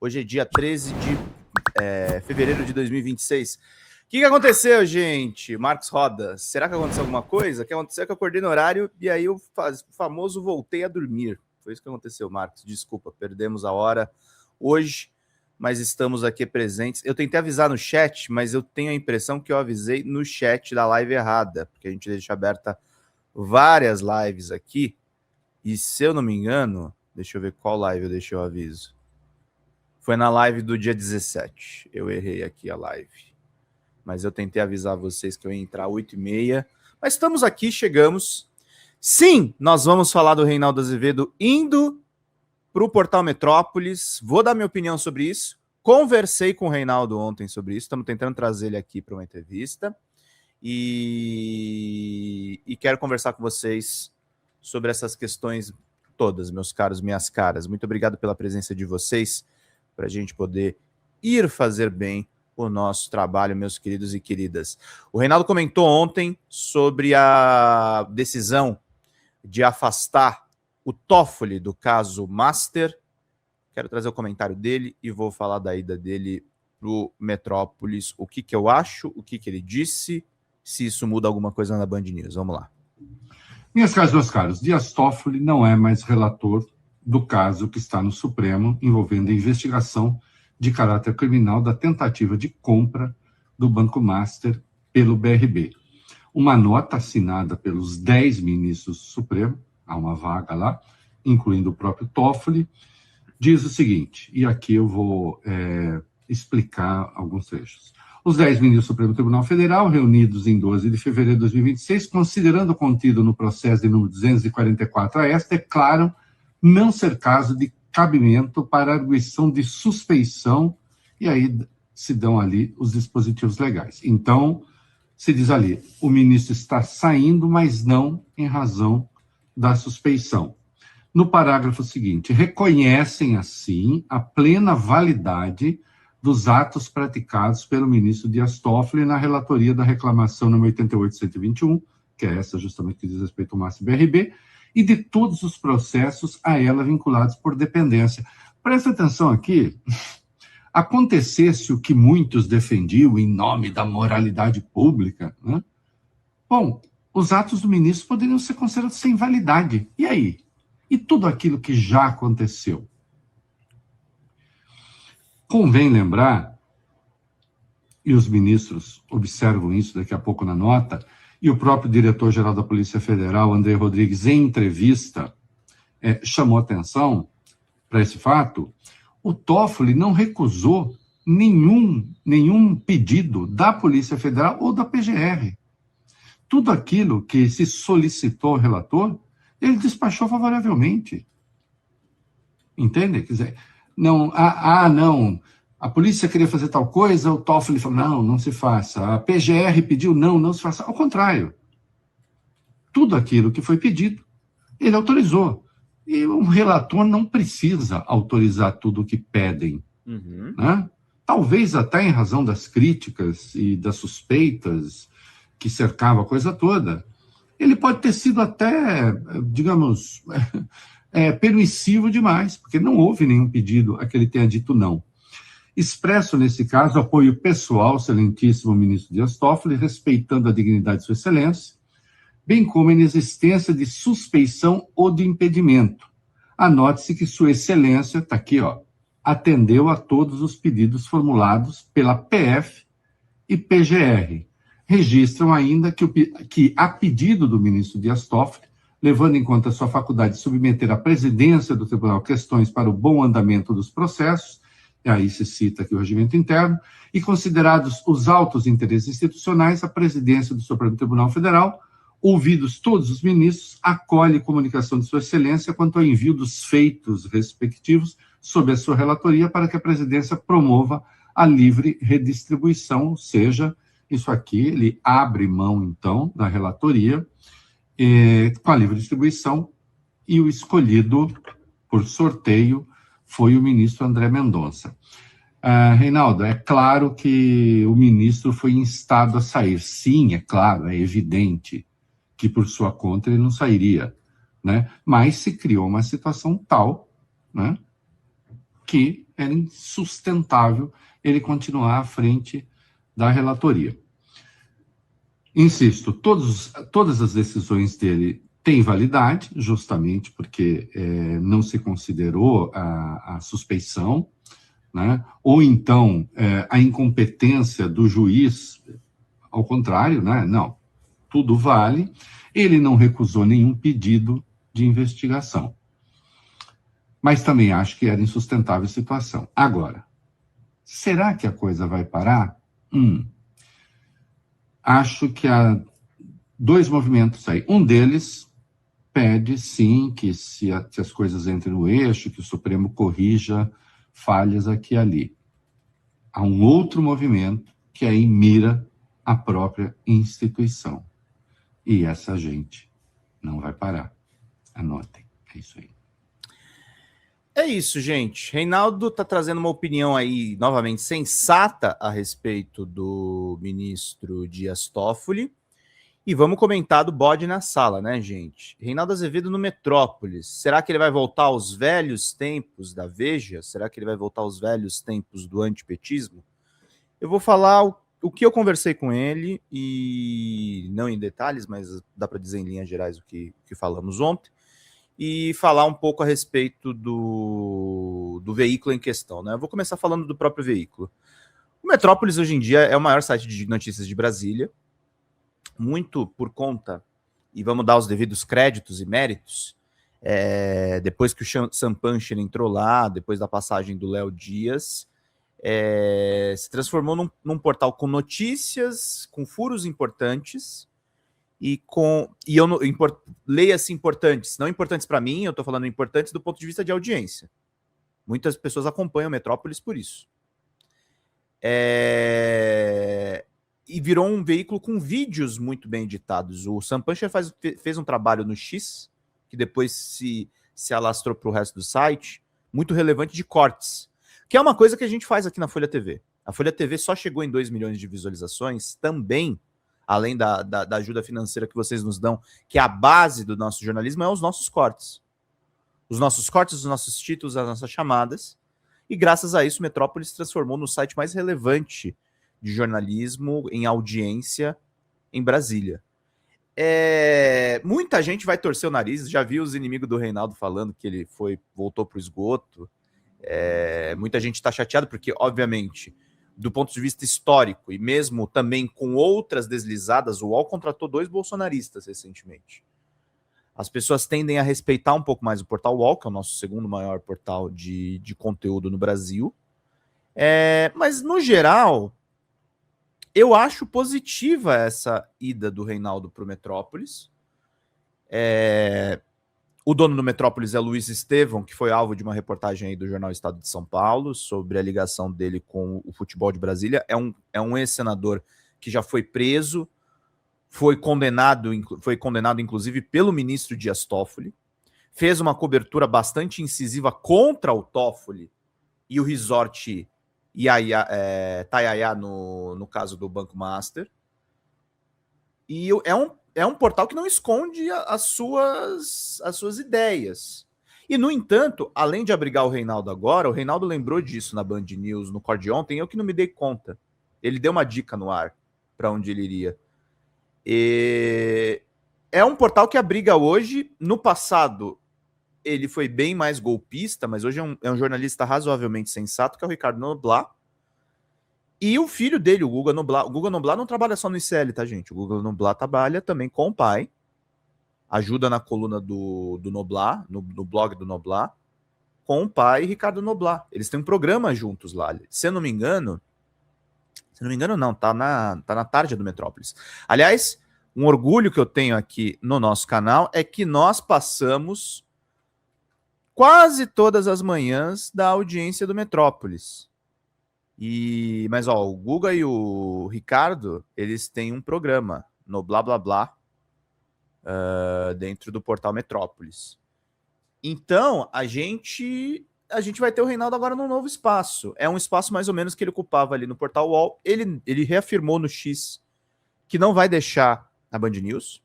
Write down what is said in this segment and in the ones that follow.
Hoje é dia 13 de fevereiro de 2026. O que aconteceu, gente? Marcos Roda, será que aconteceu alguma coisa? O que aconteceu é que eu acordei no horário e aí o famoso voltei a dormir. Foi isso que aconteceu, Marcos. Desculpa, perdemos a hora hoje, mas estamos aqui presentes. Eu tentei avisar no chat, mas eu tenho a impressão que eu avisei no chat da live errada, porque a gente deixa aberta várias lives aqui. E se eu não me engano, deixa eu ver qual live eu deixei o aviso. Foi na live do dia 17. Eu errei aqui a live. Mas eu tentei avisar vocês que eu ia entrar às 8h30. Mas estamos aqui, chegamos. Sim, nós vamos falar do Reinaldo Azevedo indo para o Portal Metrópolis. Vou dar minha opinião sobre isso. Conversei com o Reinaldo ontem sobre isso. Estamos tentando trazer ele aqui para uma entrevista. E quero conversar com vocês sobre essas questões todas, meus caros, minhas caras. Muito obrigado pela presença de vocês, para a gente poder ir fazer bem o nosso trabalho, meus queridos e queridas. O Reinaldo comentou ontem sobre a decisão de afastar o Toffoli do caso Master. Quero trazer o comentário dele e vou falar da ida dele para o Metrópolis, o que eu acho, o que ele disse, se isso muda alguma coisa na Band News. Vamos lá. Minhas caras, meus caros, Dias Toffoli não é mais relator do caso que está no Supremo envolvendo a investigação de caráter criminal da tentativa de compra do Banco Master pelo BRB. Uma nota assinada pelos 10 ministros do Supremo, há uma vaga lá, incluindo o próprio Toffoli, diz o seguinte, e aqui eu vou explicar alguns trechos. Os 10 ministros do Supremo Tribunal Federal, reunidos em 12 de fevereiro de 2026, considerando o contido no processo de número 244 AS, declaram não ser caso de cabimento para arguição de suspeição, e aí se dão ali os dispositivos legais. Então, se diz ali, o ministro está saindo, mas não em razão da suspeição. No parágrafo seguinte, reconhecem, assim, a plena validade dos atos praticados pelo ministro Dias Toffoli na relatoria da reclamação número 88.121, que é essa justamente que diz respeito ao Master BRB, e de todos os processos a ela vinculados por dependência. Presta atenção aqui, acontecesse o que muitos defendiam em nome da moralidade pública, né? Bom, os atos do ministro poderiam ser considerados sem validade. E aí? E tudo aquilo que já aconteceu? Convém lembrar, e os ministros observam isso daqui a pouco na nota, e o próprio diretor-geral da Polícia Federal, André Rodrigues, em entrevista, chamou atenção para esse fato. O Toffoli não recusou nenhum pedido da Polícia Federal ou da PGR. Tudo aquilo que se solicitou ao relator, ele despachou favoravelmente. Entende? Quer dizer, não, a polícia queria fazer tal coisa, o Toffoli falou, não se faça. A PGR pediu, não se faça. Ao contrário. Tudo aquilo que foi pedido, ele autorizou. E o relator não precisa autorizar tudo o que pedem. Né? Talvez até em razão das críticas e das suspeitas que cercavam a coisa toda. Ele pode ter sido até, digamos, permissivo demais, porque não houve nenhum pedido a que ele tenha dito não. Expresso, nesse caso, apoio pessoal ao excelentíssimo ministro Dias Toffoli, respeitando a dignidade de sua excelência, bem como a inexistência de suspeição ou de impedimento. Anote-se que sua excelência, está aqui, atendeu a todos os pedidos formulados pela PF e PGR. Registram ainda que, a pedido do ministro Dias Toffoli, levando em conta sua faculdade de submeter à presidência do tribunal questões para o bom andamento dos processos, e aí se cita aqui o regimento interno, e considerados os altos interesses institucionais, a presidência do Supremo Tribunal Federal, ouvidos todos os ministros, acolhe comunicação de sua excelência quanto ao envio dos feitos respectivos sob a sua relatoria para que a presidência promova a livre redistribuição, ou seja, isso aqui ele abre mão, então, da relatoria com a livre distribuição, e o escolhido por sorteio foi o ministro André Mendonça. Reinaldo, é claro que o ministro foi instado a sair. Sim, é claro, é evidente que por sua conta ele não sairia, né? Mas se criou uma situação tal, né, que era insustentável ele continuar à frente da relatoria. Insisto, todas as decisões dele têm validade, justamente porque não se considerou a suspeição, né? Ou então a incompetência do juiz, ao contrário, né? Não, tudo vale. Ele não recusou nenhum pedido de investigação. Mas também acho que era insustentável a situação. Agora, será que a coisa vai parar? Acho que há dois movimentos aí. Um deles pede, sim, que se as coisas entrem no eixo, que o Supremo corrija falhas aqui e ali. Há um outro movimento que aí mira a própria instituição. E essa gente não vai parar. Anotem, é isso aí. É isso, gente. Reinaldo está trazendo uma opinião aí, novamente, sensata a respeito do ministro Dias Toffoli. E vamos comentar do bode na sala, né, gente? Reinaldo Azevedo no Metrópolis. Será que ele vai voltar aos velhos tempos da Veja? Será que ele vai voltar aos velhos tempos do antipetismo? Eu vou falar o que eu conversei com ele, e não em detalhes, mas dá para dizer em linhas gerais o que falamos ontem, e falar um pouco a respeito do veículo em questão, né? Eu vou começar falando do próprio veículo. O Metrópolis, hoje em dia, é o maior site de notícias de Brasília, muito por conta, e vamos dar os devidos créditos e méritos, depois que o Sam Pancher entrou lá, depois da passagem do Léo Dias, se transformou num portal com notícias, com furos importantes, leia-se importantes, não importantes para mim, eu estou falando importantes do ponto de vista de audiência. Muitas pessoas acompanham o Metrópolis por isso. E virou um veículo com vídeos muito bem editados. O Sam Pancher fez um trabalho no X, que depois se alastrou para o resto do site, muito relevante de cortes, que é uma coisa que a gente faz aqui na Folha TV. A Folha TV só chegou em 2 milhões de visualizações também, além da ajuda financeira que vocês nos dão, que é a base do nosso jornalismo, é os nossos cortes. Os nossos cortes, os nossos títulos, as nossas chamadas. E graças a isso, o Metrópolis se transformou no site mais relevante de jornalismo em audiência em Brasília. Muita gente vai torcer o nariz, já vi os inimigos do Reinaldo falando que ele voltou para o esgoto. Muita gente está chateada porque, obviamente, do ponto de vista histórico e mesmo também com outras deslizadas, o UOL contratou 2 bolsonaristas recentemente. As pessoas tendem a respeitar um pouco mais o portal UOL, que é o nosso segundo maior portal de conteúdo no Brasil. Mas, no geral, eu acho positiva essa ida do Reinaldo para o Metrópolis. O dono do Metrópolis é Luiz Estevão, que foi alvo de uma reportagem aí do jornal Estado de São Paulo sobre a ligação dele com o futebol de Brasília. É um ex-senador que já foi preso, foi condenado inclusive pelo ministro Dias Toffoli, fez uma cobertura bastante incisiva contra o Toffoli e o resort Taiaiá no caso do Banco Master. E é um portal que não esconde as suas ideias. E, no entanto, além de abrigar o Reinaldo agora, o Reinaldo lembrou disso na Band News, no Cor de ontem, eu que não me dei conta. Ele deu uma dica no ar para onde ele iria. É um portal que abriga hoje. No passado, ele foi bem mais golpista, mas hoje é um jornalista razoavelmente sensato, que é o Ricardo Noblat. E o filho dele, o Guga Noblat. O Guga Noblat não trabalha só no ICL, tá, gente? O Guga Noblat trabalha também com o pai. Ajuda na coluna do Noblat, no blog do Noblat, com o pai e Ricardo Noblat. Eles têm um programa juntos lá. Se eu não me engano não, tá na tarde do Metrópolis. Aliás, um orgulho que eu tenho aqui no nosso canal é que nós passamos quase todas as manhãs da audiência do Metrópolis. Mas o Guga e o Ricardo, eles têm um programa no Blá Blá Blá, dentro do portal Metrópolis. Então, a gente vai ter o Reinaldo agora num novo espaço. É um espaço mais ou menos que ele ocupava ali no portal UOL. Ele reafirmou no X que não vai deixar a Band News.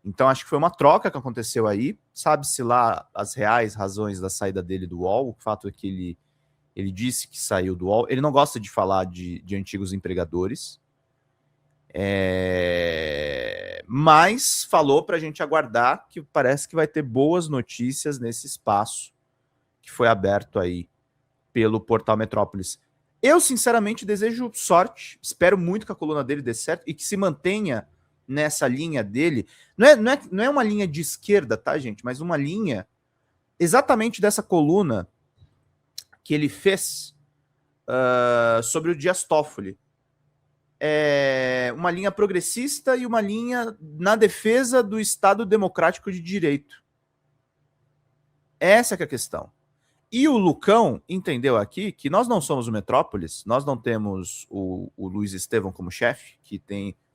Então, acho que foi uma troca que aconteceu aí. Sabe-se lá as reais razões da saída dele do UOL. O fato é que Ele disse que saiu do UOL. Ele não gosta de falar de antigos empregadores. Mas falou para a gente aguardar, que parece que vai ter boas notícias nesse espaço que foi aberto aí pelo Portal Metrópolis. Eu, sinceramente, desejo sorte. Espero muito que a coluna dele dê certo e que se mantenha nessa linha dele. Não é uma linha de esquerda, tá, gente? Mas uma linha exatamente dessa coluna que ele fez sobre o Dias Toffoli. Uma linha progressista e uma linha na defesa do Estado Democrático de Direito. Essa que é a questão. E o Lucão entendeu aqui que nós não somos o Metrópolis, nós não temos o Luiz Estevão como chefe, que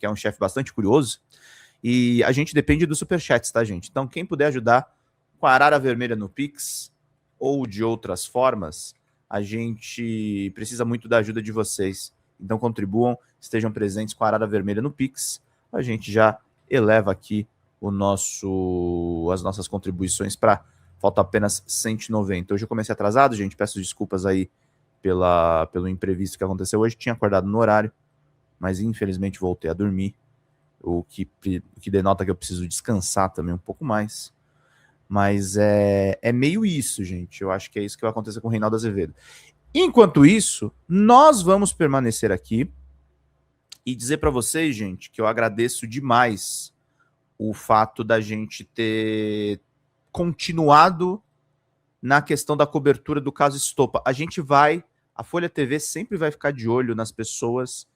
é um chefe bastante curioso, e a gente depende dos superchats, tá, gente? Então, quem puder ajudar com a Arara Vermelha no Pix ou de outras formas, a gente precisa muito da ajuda de vocês. Então, contribuam, estejam presentes com a Arara Vermelha no Pix. A gente já eleva aqui as nossas contribuições para... Falta apenas 190. Hoje eu comecei atrasado, gente. Peço desculpas aí pelo imprevisto que aconteceu hoje. Tinha acordado no horário, mas infelizmente voltei a dormir. O que denota que eu preciso descansar também um pouco mais. Mas é meio isso, gente. Eu acho que é isso que vai acontecer com o Reinaldo Azevedo. Enquanto isso, nós vamos permanecer aqui e dizer para vocês, gente, que eu agradeço demais o fato da gente ter continuado na questão da cobertura do caso Estopa. A Folha TV sempre vai ficar de olho nas pessoas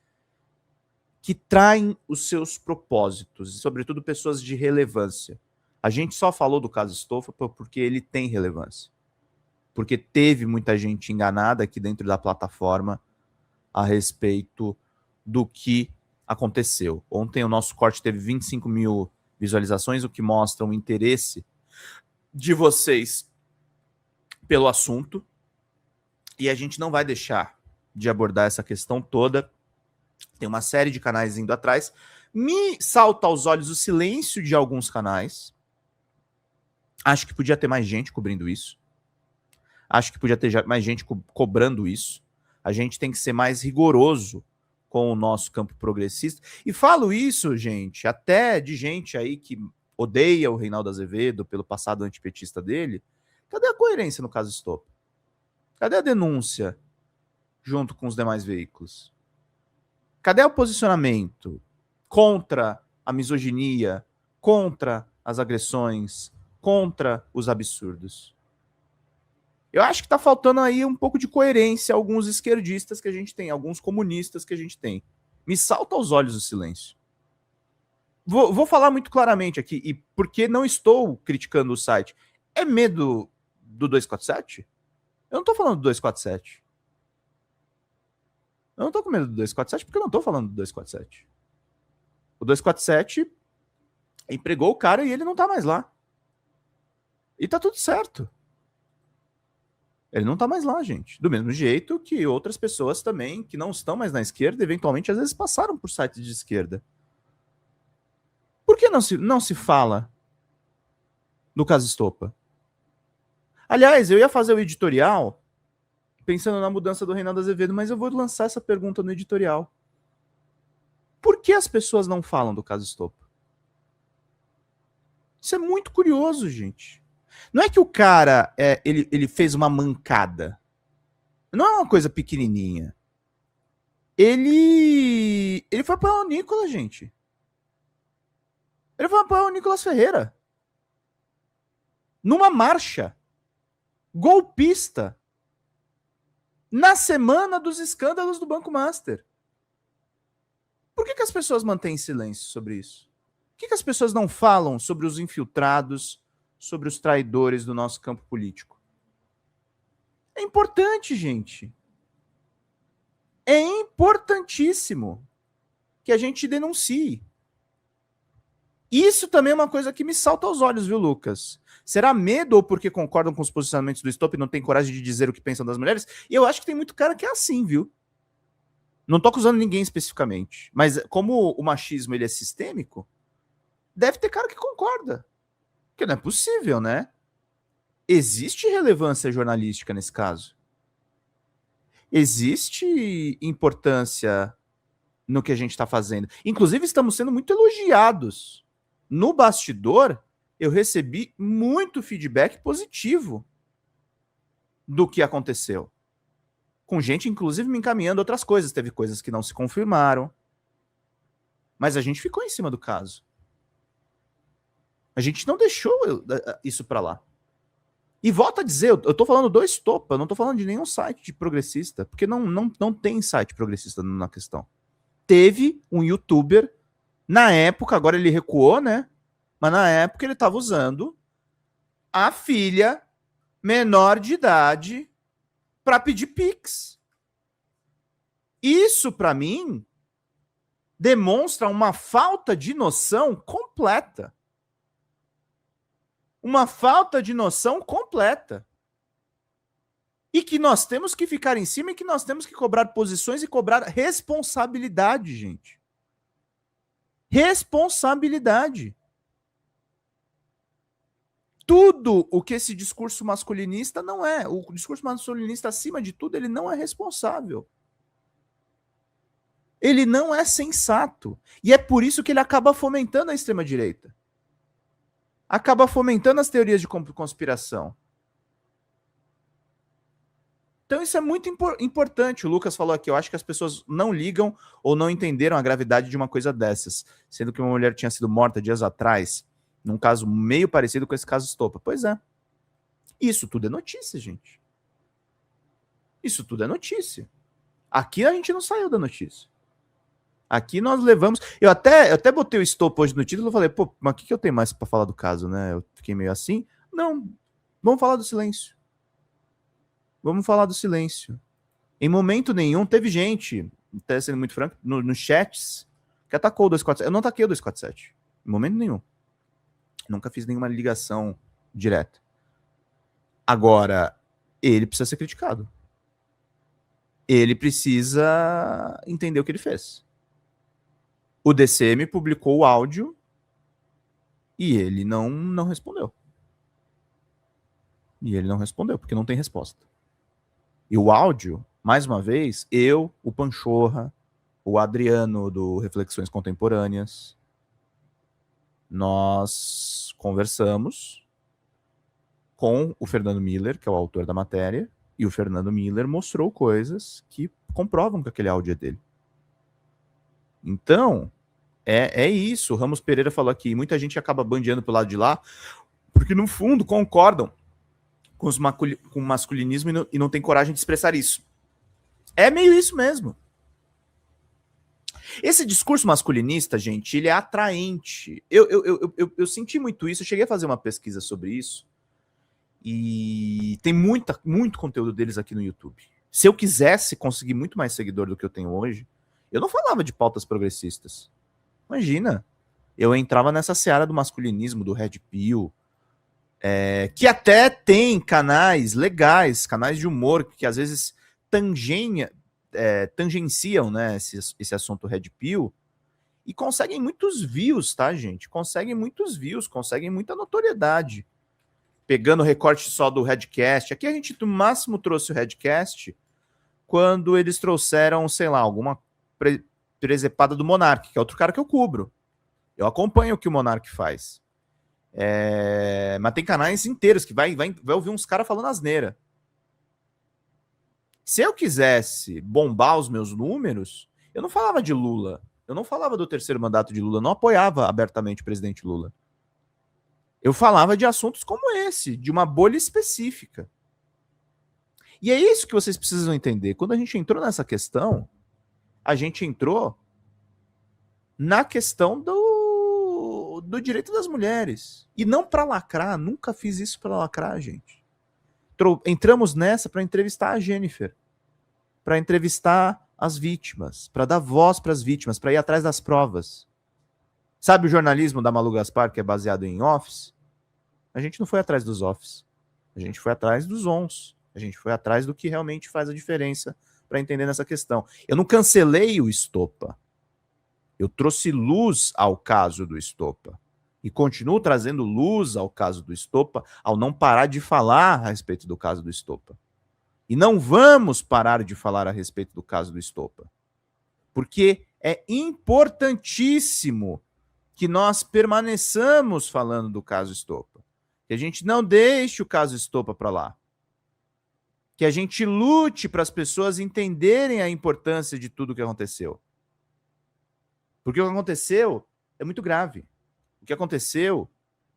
que traem os seus propósitos, e sobretudo pessoas de relevância. A gente só falou do caso Estopa porque ele tem relevância. Porque teve muita gente enganada aqui dentro da plataforma a respeito do que aconteceu. Ontem o nosso corte teve 25 mil visualizações, o que mostra um interesse de vocês pelo assunto, e a gente não vai deixar de abordar essa questão toda. Tem uma série de canais indo atrás. Me salta aos olhos o silêncio de alguns canais. Acho que podia ter mais gente cobrindo isso. Acho que podia ter mais gente cobrando isso. A gente tem que ser mais rigoroso com o nosso campo progressista. E falo isso, gente, até de gente aí que odeia o Reinaldo Azevedo pelo passado antipetista dele. Cadê a coerência no caso Estopa? Cadê a denúncia junto com os demais veículos? Cadê o posicionamento contra a misoginia, contra as agressões, contra os absurdos? Eu acho que está faltando aí um pouco de coerência a alguns esquerdistas que a gente tem, alguns comunistas que a gente tem. Me salta aos olhos o silêncio. Vou falar muito claramente aqui, e porque não estou criticando o site. É medo do 247? Eu não estou falando do 247. Eu não estou com medo do 247 porque eu não estou falando do 247. O 247 empregou o cara e ele não está mais lá. E tá tudo certo. Ele não está mais lá, gente. Do mesmo jeito que outras pessoas também, que não estão mais na esquerda, eventualmente, às vezes passaram por sites de esquerda. Por que não se fala do caso Estopa? Aliás, eu ia fazer o editorial pensando na mudança do Reinaldo Azevedo, mas eu vou lançar essa pergunta no editorial. Por que as pessoas não falam do caso Estopa? Isso é muito curioso, gente. Não é que o cara ele fez uma mancada. Não é uma coisa pequenininha. Ele foi apoiar o Nicolas, gente. Ele foi apoiar o Nicolas Ferreira. Numa marcha golpista. Na semana dos escândalos do Banco Master. Por que as pessoas mantêm silêncio sobre isso? Por que as pessoas não falam sobre os infiltrados, sobre os traidores do nosso campo político? É importante, gente. É importantíssimo que a gente denuncie. Isso também é uma coisa que me salta aos olhos, viu, Lucas? Será medo ou porque concordam com os posicionamentos do Estopa e não tem coragem de dizer o que pensam das mulheres? E eu acho que tem muito cara que é assim, viu? Não tô acusando ninguém especificamente. Mas como o machismo ele é sistêmico, deve ter cara que concorda. Porque não é possível, né? Existe relevância jornalística nesse caso. existe importância no que a gente está fazendo. Inclusive, estamos sendo muito elogiados. No bastidor, eu recebi muito feedback positivo do que aconteceu. Com gente, inclusive, me encaminhando outras coisas. Teve coisas que não se confirmaram. Mas a gente ficou em cima do caso. A gente não deixou isso para lá. E volto a dizer, eu tô falando do Estopa, não tô falando de nenhum site de progressista, porque não tem site progressista na questão. Teve um youtuber, na época, agora ele recuou, né? Mas na época ele estava usando a filha menor de idade para pedir Pix. Isso, para mim, demonstra uma falta de noção completa. Uma falta de noção completa. E que nós temos que ficar em cima e que nós temos que cobrar posições e cobrar responsabilidade, gente. Responsabilidade. Tudo o que esse discurso masculinista não é. O discurso masculinista, acima de tudo, ele não é responsável. Ele não é sensato. E é por isso que ele acaba fomentando a extrema-direita. Acaba fomentando as teorias de conspiração. Então isso é muito importante. O Lucas falou aqui, eu acho que as pessoas não ligam ou não entenderam a gravidade de uma coisa dessas, sendo que uma mulher tinha sido morta dias atrás, num caso meio parecido com esse caso Estopa. Pois é. Isso tudo é notícia, gente. Isso tudo é notícia. Aqui a gente não saiu da notícia. Aqui nós levamos... Eu até botei o Estopa hoje no título e falei, pô, mas o que eu tenho mais para falar do caso, né? Eu fiquei meio assim. Não, vamos falar do silêncio. Vamos falar do silêncio. Em momento nenhum, teve gente, até sendo muito franco, nos chats, que atacou o 247. Eu não ataquei o 247. Em momento nenhum. Nunca fiz nenhuma ligação direta. Agora, ele precisa ser criticado. Ele precisa entender o que ele fez. O DCM publicou o áudio e ele não respondeu. E ele não respondeu, porque não tem resposta. E o áudio, mais uma vez, eu, o Panchorra, o Adriano do Reflexões Contemporâneas, nós conversamos com o Fernando Miller, que é o autor da matéria, e o Fernando Miller mostrou coisas que comprovam que aquele áudio é dele. Então, é isso. O Ramos Pereira falou aqui, muita gente acaba bandeando pro lado de lá, porque no fundo concordam com o masculinismo e não tem coragem de expressar isso. É meio isso mesmo. Esse discurso masculinista, gente, ele é atraente. Eu senti muito isso, eu cheguei a fazer uma pesquisa sobre isso, e tem muito conteúdo deles aqui no YouTube. Se eu quisesse conseguir muito mais seguidor do que eu tenho hoje, eu não falava de pautas progressistas. Imagina, eu entrava nessa seara do masculinismo, do Red Pill, que até tem canais legais, canais de humor, que às vezes tangenciam, né, esse assunto Red Pill, e conseguem muitos views, tá, gente? Conseguem muitos views, conseguem muita notoriedade. Pegando o recorte só do Redcast, aqui a gente no máximo trouxe o Redcast quando eles trouxeram, sei lá, alguma presepada do Monark, que é outro cara que eu cubro. Eu acompanho o que o Monark faz. Mas tem canais inteiros que vai ouvir uns caras falando asneira. Se eu quisesse bombar os meus números, eu não falava de Lula. Eu não falava do terceiro mandato de Lula. Eu não apoiava abertamente o presidente Lula. Eu falava de assuntos como esse, de uma bolha específica. E é isso que vocês precisam entender. Quando a gente entrou nessa questão, a gente entrou na questão do direito das mulheres. E não para lacrar, nunca fiz isso para lacrar, gente. Entramos nessa para entrevistar a Jennifer, para entrevistar as vítimas, para dar voz para as vítimas, para ir atrás das provas. Sabe o jornalismo da Malu Gaspar, que é baseado em offs? A gente não foi atrás dos offs. A gente foi atrás dos ons. A gente foi atrás do que realmente faz a diferença para entender nessa questão. Eu não cancelei o Estopa. Eu trouxe luz ao caso do Estopa. E continuo trazendo luz ao caso do Estopa ao não parar de falar a respeito do caso do Estopa. E não vamos parar de falar a respeito do caso do Estopa. Porque é importantíssimo que nós permaneçamos falando do caso Estopa. Que a gente não deixe o caso Estopa para lá. Que a gente lute para as pessoas entenderem a importância de tudo o que aconteceu. Porque o que aconteceu é muito grave. O que aconteceu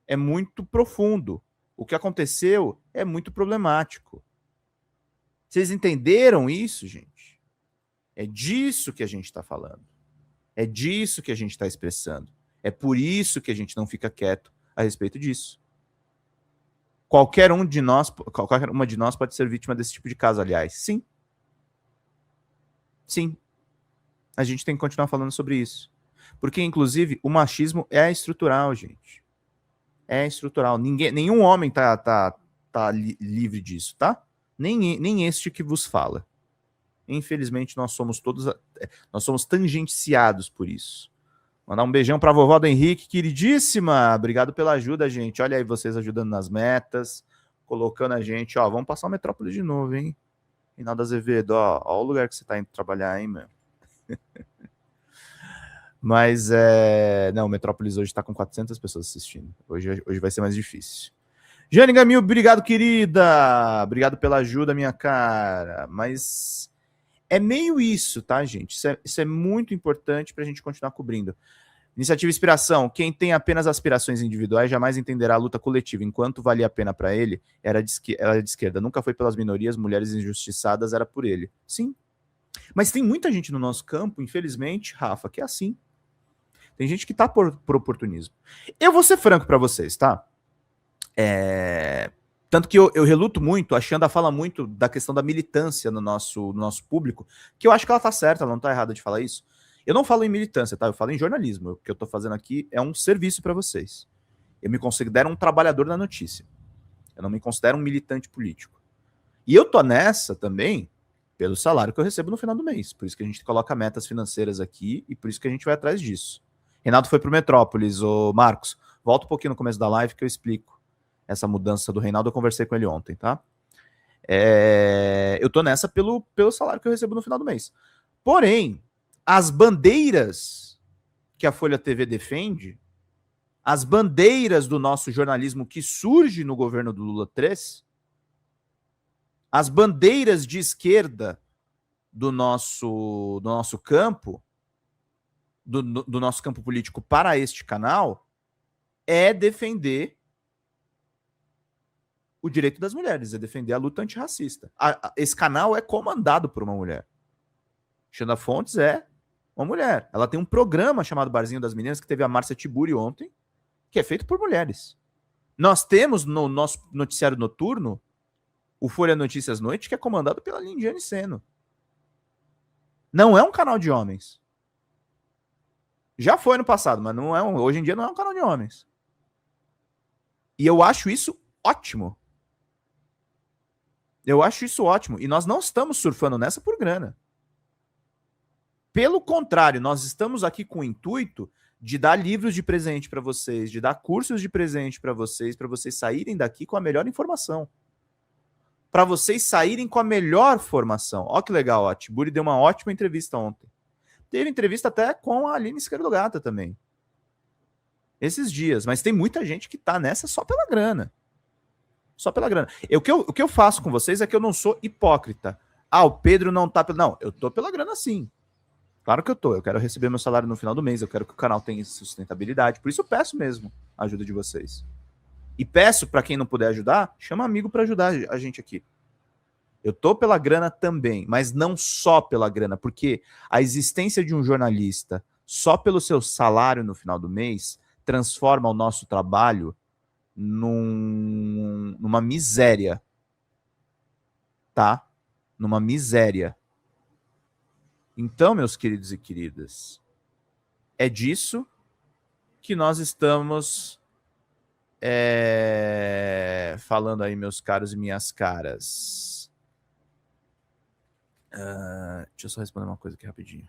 é muito profundo. O que aconteceu é muito problemático. Vocês entenderam isso, gente? É disso que a gente está falando. É disso que a gente está expressando. É por isso que a gente não fica quieto a respeito disso. Qualquer uma de nós pode ser vítima desse tipo de caso, aliás. Sim. Sim. A gente tem que continuar falando sobre isso. Porque, inclusive, o machismo é estrutural, gente. É estrutural. Nenhum homem tá livre disso, tá? Nem este que vos fala. Infelizmente, nós somos tangenciados por isso. Mandar um beijão pra vovó do Henrique, queridíssima. Obrigado pela ajuda, gente. Olha aí vocês ajudando nas metas, colocando a gente, ó, vamos passar o Metrópolis de novo, hein? Reinaldo Azevedo, ó o lugar que você tá indo trabalhar, hein, meu? Mas, não, o Metrópolis hoje tá com 400 pessoas assistindo. Hoje vai ser mais difícil. Jane Gamil, obrigado, querida. Obrigado pela ajuda, minha cara. Mas é meio isso, tá, gente? Isso é muito importante pra gente continuar cobrindo. Iniciativa Inspiração. Quem tem apenas aspirações individuais jamais entenderá a luta coletiva. Enquanto valia a pena para ele, era de esquerda. Nunca foi pelas minorias, mulheres injustiçadas, era por ele. Sim. Mas tem muita gente no nosso campo, infelizmente, Rafa, que é assim. Tem gente que tá por oportunismo. Eu vou ser franco para vocês, tá? Tanto que eu reluto muito, a Xanda fala muito da questão da militância no nosso público, que eu acho que ela tá certa, ela não tá errada de falar isso. Eu não falo em militância, tá? Eu falo em jornalismo. O que eu tô fazendo aqui é um serviço para vocês. Eu me considero um trabalhador da notícia. Eu não me considero um militante político. E eu tô nessa também pelo salário que eu recebo no final do mês. Por isso que a gente coloca metas financeiras aqui e por isso que a gente vai atrás disso. Reinaldo foi pro Metrópolis, ô Marcos. Volta um pouquinho no começo da live que eu explico essa mudança do Reinaldo. Eu conversei com ele ontem, tá? Eu tô nessa pelo salário que eu recebo no final do mês. Porém, as bandeiras que a Folha TV defende, as bandeiras do nosso jornalismo que surge no governo do Lula 3, as bandeiras de esquerda do nosso campo, do nosso campo político para este canal, é defender o direito das mulheres, é defender a luta antirracista. Esse canal é comandado por uma mulher. Xanda Fontes é uma mulher. Ela tem um programa chamado Barzinho das Meninas, que teve a Márcia Tiburi ontem, que é feito por mulheres. Nós temos no nosso noticiário noturno o Folha Notícias Noite, que é comandado pela Lindiane Seno. Não é um canal de homens. Já foi no passado, mas não é hoje em dia não é um canal de homens. E eu acho isso ótimo. Eu acho isso ótimo. E nós não estamos surfando nessa por grana. Pelo contrário, nós estamos aqui com o intuito de dar livros de presente para vocês, de dar cursos de presente para vocês saírem daqui com a melhor informação. Para vocês saírem com a melhor formação. Olha que legal, a Tiburi deu uma ótima entrevista ontem. Teve entrevista até com a Aline Esquerdogata também. Esses dias. Mas tem muita gente que tá nessa só pela grana. Só pela grana. O que eu faço com vocês é que eu não sou hipócrita. O Pedro não tá... Não, eu tô pela grana sim. Claro que eu tô. Eu quero receber meu salário no final do mês. Eu quero que o canal tenha sustentabilidade. Por isso eu peço mesmo a ajuda de vocês. E peço para quem não puder ajudar, chama amigo para ajudar a gente aqui. Eu tô pela grana também, mas não só pela grana, porque a existência de um jornalista só pelo seu salário no final do mês transforma o nosso trabalho numa miséria. Tá? Numa miséria. Então, meus queridos e queridas, é disso que nós estamos falando aí, meus caros e minhas caras. Deixa eu só responder uma coisa aqui rapidinho.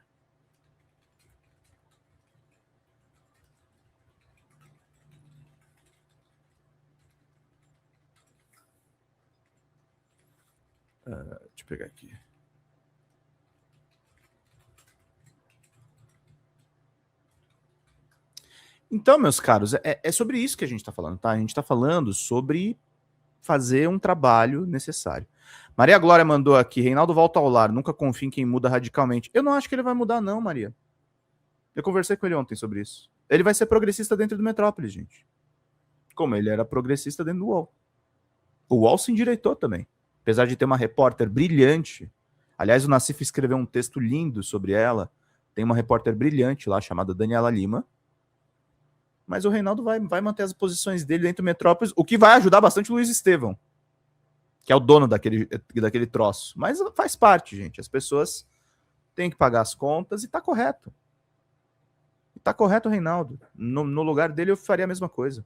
Deixa eu pegar aqui. Então, meus caros, é sobre isso que a gente está falando, tá? A gente está falando sobre fazer um trabalho necessário. Maria Glória mandou aqui, Reinaldo volta ao lar, nunca confie em quem muda radicalmente. Eu não acho que ele vai mudar não, Maria. Eu conversei com ele ontem sobre isso. Ele vai ser progressista dentro do Metrópolis, gente. Como ele era progressista dentro do UOL. O UOL se endireitou também. Apesar de ter uma repórter brilhante. Aliás, o Nassif escreveu um texto lindo sobre ela. Tem uma repórter brilhante lá, chamada Daniela Lima. Mas o Reinaldo vai manter as posições dele dentro do Metrópolis, o que vai ajudar bastante o Luiz Estevão, que é o dono daquele troço. Mas faz parte, gente. As pessoas têm que pagar as contas e tá correto. E tá correto o Reinaldo. No lugar dele eu faria a mesma coisa.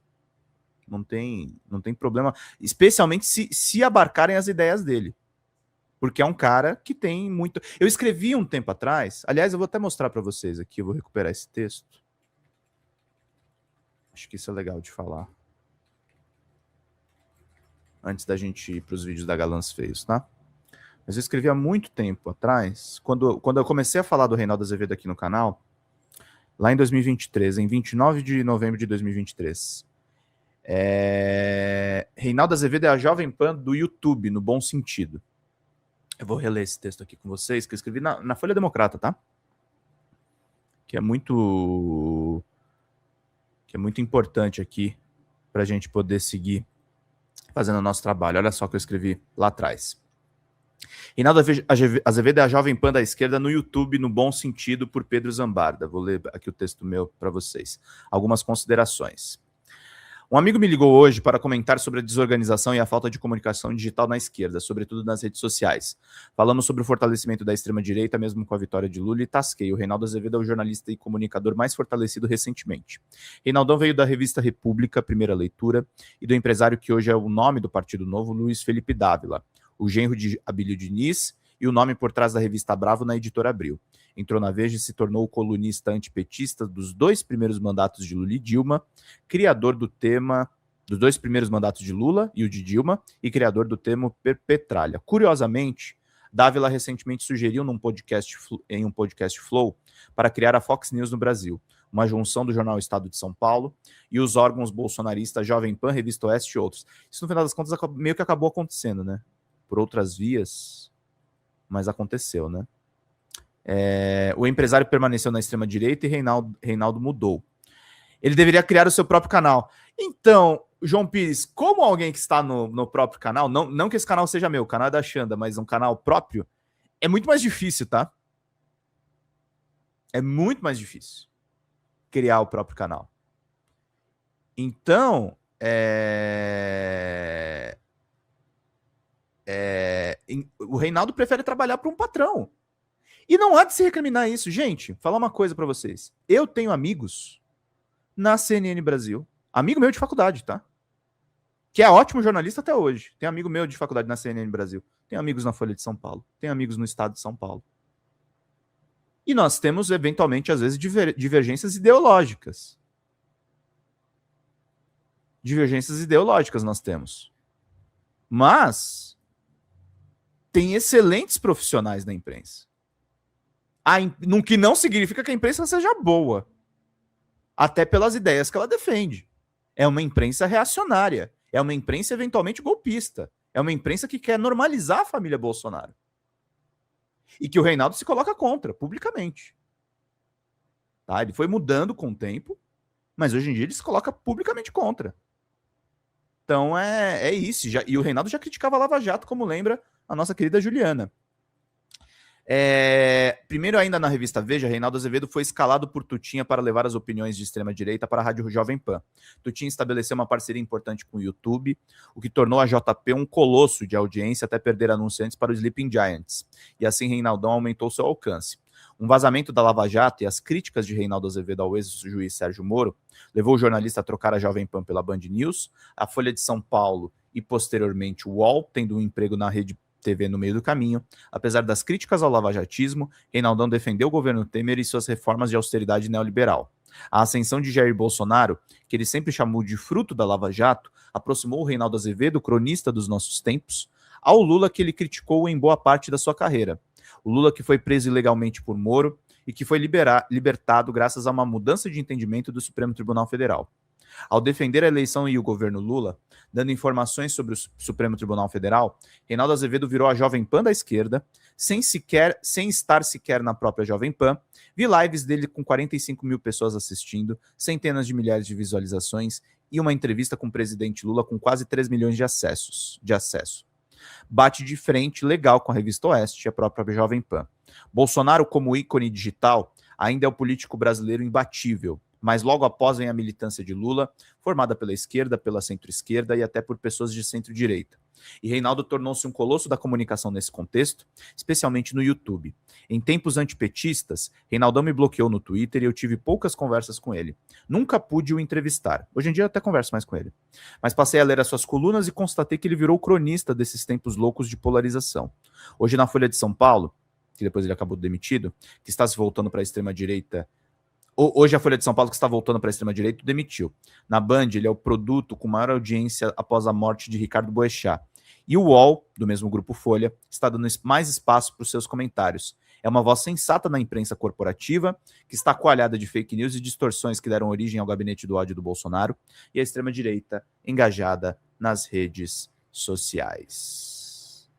Não tem problema. Especialmente se abarcarem as ideias dele. Porque é um cara que tem muito... Eu escrevi um tempo atrás, aliás, eu vou até mostrar para vocês aqui, eu vou recuperar esse texto. Acho que isso é legal de falar. Antes da gente ir para os vídeos da Galãs Feios, tá? Mas eu escrevi há muito tempo atrás, quando eu comecei a falar do Reinaldo Azevedo aqui no canal, lá em 2023, em 29 de novembro de 2023. Reinaldo Azevedo é a Jovem Pan do YouTube, no bom sentido. Eu vou reler esse texto aqui com vocês, que eu escrevi na Folha Democrata, tá? Que é muito importante aqui para a gente poder seguir fazendo o nosso trabalho. Olha só o que eu escrevi lá atrás. Reinaldo Azevedo é a Jovem Pan da esquerda no YouTube, no bom sentido, por Pedro Zambarda. Vou ler aqui o texto meu para vocês. Algumas considerações. Um amigo me ligou hoje para comentar sobre a desorganização e a falta de comunicação digital na esquerda, sobretudo nas redes sociais. Falamos sobre o fortalecimento da extrema-direita, mesmo com a vitória de Lula, e tasquei. O Reinaldo Azevedo é o jornalista e comunicador mais fortalecido recentemente. Reinaldão veio da revista República, primeira leitura, e do empresário que hoje é o nome do Partido Novo, Luiz Felipe Dávila, o genro de Abílio Diniz e o nome por trás da revista Bravo na Editora Abril. Entrou na Veja e se tornou o colunista antipetista dos 2 primeiros mandatos de Lula e Dilma, criador do tema dos 2 primeiros mandatos de Lula e o de Dilma, e criador do tema Petralha. Curiosamente, Dávila recentemente sugeriu em um podcast Flow para criar a Fox News no Brasil, uma junção do jornal Estado de São Paulo e os órgãos bolsonaristas Jovem Pan, Revista Oeste e outros. Isso, no final das contas, meio que acabou acontecendo, né? Por outras vias, mas aconteceu, né? O empresário permaneceu na extrema-direita e Reinaldo mudou. Ele deveria criar o seu próprio canal. Então, João Pires, como alguém que está no próprio canal, não que esse canal seja meu, o canal é da Xanda, mas um canal próprio, é muito mais difícil, tá? É muito mais difícil criar o próprio canal. Então, o Reinaldo prefere trabalhar para um patrão. E não há de se recriminar isso. Gente, falar uma coisa para vocês. Eu tenho amigos na CNN Brasil. Amigo meu de faculdade, tá? Que é ótimo jornalista até hoje. Tem amigo meu de faculdade na CNN Brasil. Tem amigos na Folha de São Paulo. Tem amigos no Estado de São Paulo. E nós temos, eventualmente, às vezes, divergências ideológicas. Divergências ideológicas nós temos. Mas tem excelentes profissionais na imprensa. No que não significa que a imprensa seja boa. Até pelas ideias que ela defende. É uma imprensa reacionária. É uma imprensa eventualmente golpista. É uma imprensa que quer normalizar a família Bolsonaro. E que o Reinaldo se coloca contra, publicamente. Tá? Ele foi mudando com o tempo, mas hoje em dia ele se coloca publicamente contra. Então é isso. E o Reinaldo já criticava a Lava Jato, como lembra a nossa querida Juliana. Primeiro, ainda na revista Veja, Reinaldo Azevedo foi escalado por Tutinha para levar as opiniões de extrema-direita para a Rádio Jovem Pan. Tutinha estabeleceu uma parceria importante com o YouTube, o que tornou a JP um colosso de audiência até perder anunciantes para o Sleeping Giants. E assim Reinaldão aumentou seu alcance. Um vazamento da Lava Jato e as críticas de Reinaldo Azevedo ao ex-juiz Sérgio Moro levou o jornalista a trocar a Jovem Pan pela Band News, a Folha de São Paulo e, posteriormente, o UOL, tendo um emprego na Rede TV no meio do caminho. Apesar das críticas ao lavajatismo, Reinaldão defendeu o governo Temer e suas reformas de austeridade neoliberal. A ascensão de Jair Bolsonaro, que ele sempre chamou de fruto da Lava Jato, aproximou o Reinaldo Azevedo, cronista dos nossos tempos, ao Lula que ele criticou em boa parte da sua carreira. O Lula que foi preso ilegalmente por Moro e que foi libertado graças a uma mudança de entendimento do Supremo Tribunal Federal. Ao defender a eleição e o governo Lula, dando informações sobre o Supremo Tribunal Federal, Reinaldo Azevedo virou a Jovem Pan da esquerda, sem estar sequer na própria Jovem Pan. Vi lives dele com 45 mil pessoas assistindo, centenas de milhares de visualizações e uma entrevista com o presidente Lula com quase 3 milhões de acesso. Bate de frente legal com a Revista Oeste e a própria Jovem Pan. Bolsonaro, como ícone digital, ainda é o político brasileiro imbatível, mas logo após vem a militância de Lula, formada pela esquerda, pela centro-esquerda e até por pessoas de centro-direita. E Reinaldo tornou-se um colosso da comunicação nesse contexto, especialmente no YouTube. Em tempos antipetistas, Reinaldão me bloqueou no Twitter e eu tive poucas conversas com ele. Nunca pude o entrevistar. Hoje em dia eu até converso mais com ele. Mas passei a ler as suas colunas e constatei que ele virou cronista desses tempos loucos de polarização. Hoje na Folha de São Paulo, que depois ele acabou demitido, que está se voltando para a extrema-direita. Hoje a Folha de São Paulo, que está voltando para a extrema-direita, o demitiu. Na Band, ele é o produto com maior audiência após a morte de Ricardo Boechat. E o UOL, do mesmo grupo Folha, está dando mais espaço para os seus comentários. É uma voz sensata na imprensa corporativa, que está coalhada de fake news e distorções que deram origem ao gabinete do ódio do Bolsonaro, e a extrema-direita engajada nas redes sociais.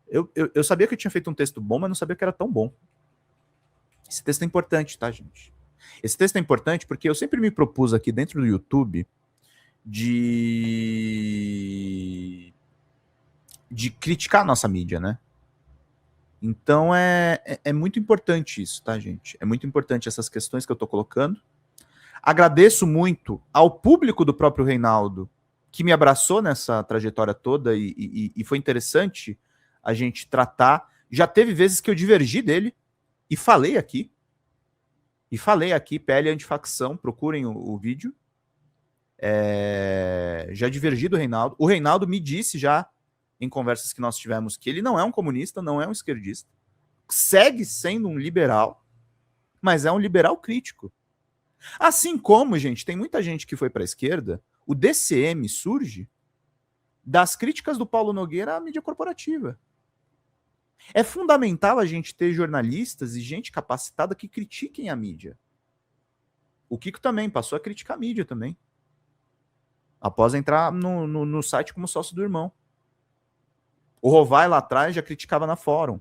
Eu sabia que eu tinha feito um texto bom, mas não sabia que era tão bom. Esse texto é importante, tá, gente? Esse texto é importante porque eu sempre me propus aqui dentro do YouTube de criticar a nossa mídia, né? Então é muito importante isso, tá, gente? É muito importante essas questões que eu tô colocando. Agradeço muito ao público do próprio Reinaldo que me abraçou nessa trajetória toda e foi interessante a gente tratar. Já teve vezes que eu divergi dele e falei aqui. PL Antifacção, procurem o vídeo. Já divergi do Reinaldo. O Reinaldo me disse já, em conversas que nós tivemos, que ele não é um comunista, não é um esquerdista. Segue sendo um liberal, mas é um liberal crítico. Assim como, gente, tem muita gente que foi para a esquerda, o DCM surge das críticas do Paulo Nogueira à mídia corporativa. É fundamental a gente ter jornalistas e gente capacitada que critiquem a mídia. O Kiko também passou a criticar a mídia também. Após entrar no site como sócio do irmão. O Rovai lá atrás já criticava na Fórum.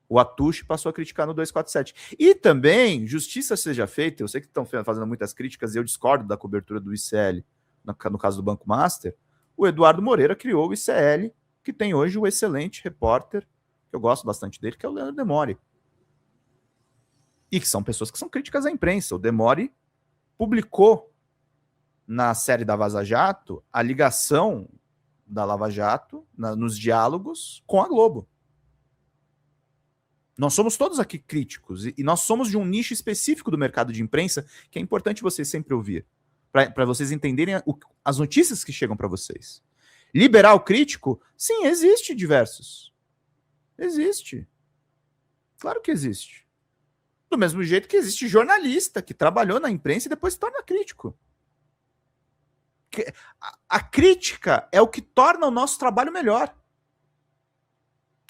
O Atushi passou a criticar no 247. E também, justiça seja feita, eu sei que estão fazendo muitas críticas e eu discordo da cobertura do ICL, no caso do Banco Master, o Eduardo Moreira criou o ICL, que tem hoje o excelente repórter, que eu gosto bastante dele, que é o Leandro Demore. E que são pessoas que são críticas à imprensa. O Demore publicou na série da Vaza Jato a ligação da Lava Jato nos diálogos com a Globo. Nós somos todos aqui críticos e nós somos de um nicho específico do mercado de imprensa que é importante vocês sempre ouvir, para vocês entenderem as notícias que chegam para vocês. Liberal crítico? Sim, existe diversos. Existe. Claro que existe. Do mesmo jeito que existe jornalista que trabalhou na imprensa e depois se torna crítico. A crítica é o que torna o nosso trabalho melhor.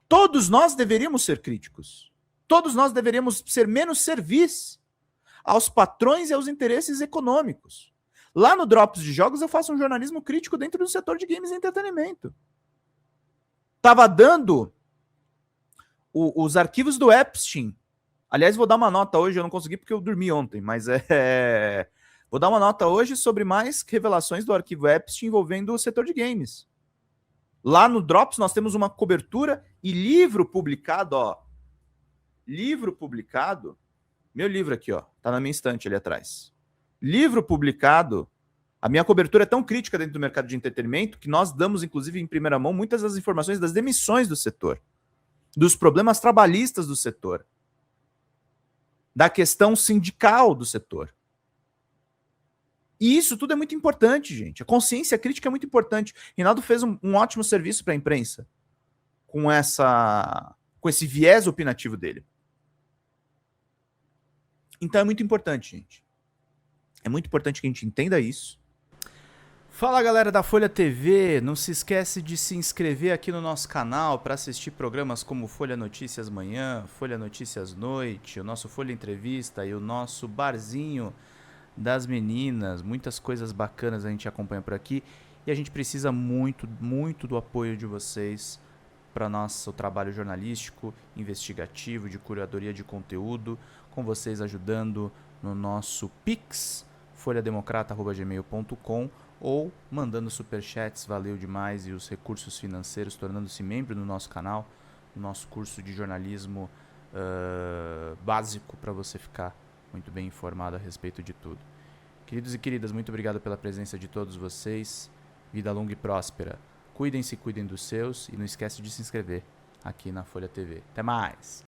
Todos nós deveríamos ser críticos. Todos nós deveríamos ser menos servis aos patrões e aos interesses econômicos. Lá no Drops de Jogos eu faço um jornalismo crítico dentro do setor de games e entretenimento. Tava dando os arquivos do Epstein. Aliás, vou dar uma nota hoje, eu não consegui porque eu dormi ontem, mas vou dar uma nota hoje sobre mais revelações do arquivo Epstein envolvendo o setor de games. Lá no Drops nós temos uma cobertura e livro publicado, ó. Livro publicado. Meu livro aqui, ó. Tá na minha estante ali atrás. Livro publicado. A minha cobertura é tão crítica dentro do mercado de entretenimento que nós damos, inclusive, em primeira mão, muitas das informações das demissões do setor. Dos problemas trabalhistas do setor. Da questão sindical do setor. E isso tudo é muito importante, gente. A consciência crítica é muito importante. Reinaldo fez um ótimo serviço para a imprensa com esse viés opinativo dele. Então é muito importante, gente. É muito importante que a gente entenda isso. Fala galera da Folha TV, não se esquece de se inscrever aqui no nosso canal para assistir programas como Folha Notícias Manhã, Folha Notícias Noite, o nosso Folha Entrevista e o nosso Barzinho das Meninas. Muitas coisas bacanas a gente acompanha por aqui e a gente precisa muito, muito do apoio de vocês para nosso trabalho jornalístico, investigativo, de curadoria de conteúdo, com vocês ajudando no nosso Pix, folhademocrata@gmail.com, ou mandando superchats, valeu demais, e os recursos financeiros, tornando-se membro do nosso canal, no nosso curso de jornalismo básico, para você ficar muito bem informado a respeito de tudo. Queridos e queridas, muito obrigado pela presença de todos vocês. Vida longa e próspera. Cuidem-se, cuidem dos seus, e não esquece de se inscrever aqui na Folha TV. Até mais!